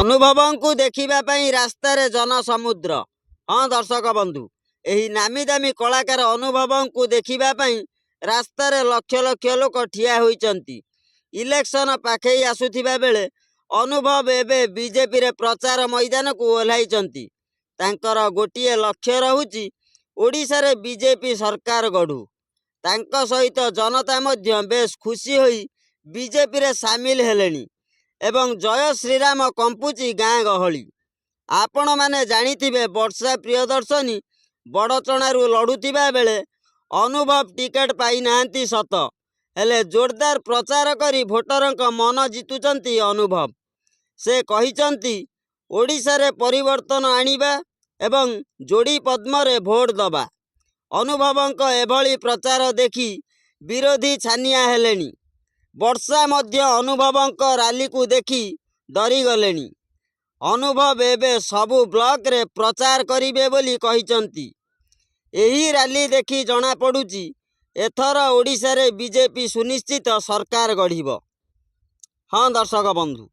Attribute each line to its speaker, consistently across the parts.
Speaker 1: अनुभव को देखा रास्तार जनसमुद्र। हाँ दर्शक बंधु, यही नामी दामी कलाकार अनुभव को देखा रास्तार लक्ष लक्ष लोक ठिया होइचंती। इलेक्शन पाखे आसुथिबा बेले अनुभव एबे बीजेपी रे प्रचार मैदान को ओह्लाइचंती। तांकर गोटिए लक्ष्य रहुची ओडिशा रे बीजेपी सरकार गढ़ू। तांको सहित जनता मध्य बेस खुशी होई बीजेपी रे सामिल हेलेनी एवं जय श्रीराम कंपुची गाँ गहली। आपण माने जानिथिबे वर्षा प्रियदर्शनी बड़चणारू लड़ुथिबा बेले अनुभव टिकेट पाई नांती सत, हेले जोरदार प्रचार करी भोटरंक मन जितुचंती अनुभव। से कहिचंती ओडिशा रे परिवर्तन आनिबा एवं जोड़ी पद्म रे भोट दबा। अनुभवंक एभली प्रचार देखी विरोधी छानिया हेलेनी। वर्षा मध्य अनुभवंक रैली को देखी डरी गलेनी। अनुभव एबे सबु ब्लॉक रे प्रचार करिवे बोली कहिचंती। एही रैली देखी जना पड़ुची एथर ओडिशा रे बीजेपी सुनिश्चित सरकार गढ़िब। हाँ दर्शक बंधु,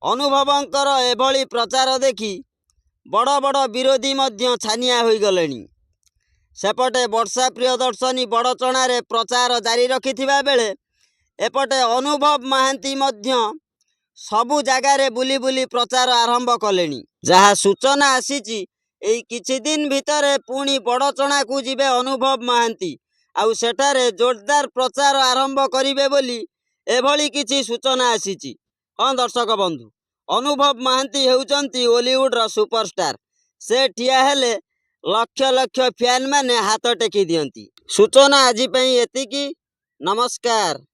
Speaker 1: अनुभवंकर एभली प्रचार देखी बड़ बड़ विरोधी मध्य छानिया होई गलेनी। सेपटे वर्षा प्रियदर्शनी बड़चणा रे प्रचार जारी रखिथिबा बेले एपटे अनुभव महांती मध्य सबु जगार बुली बुली प्रचार आरंभ कलेनी। जहा सूचना आसीची एई किछि दिन भितरे पुणी बड़चणा को जिबे अनुभव महांती आउ सेठारे जोरदार प्रचार आरंभ करिवे बोली एभली किछि सूचना आसीची। हाँ दर्शक बंधु, अनुभव महांती हेउचंती ओलीवुड रा सुपरस्टार। से ठिया हेले लक्ष लक्ष फैन माने हाथ टेकी दियंती। सूचना आजि पई एतिकी। नमस्कार।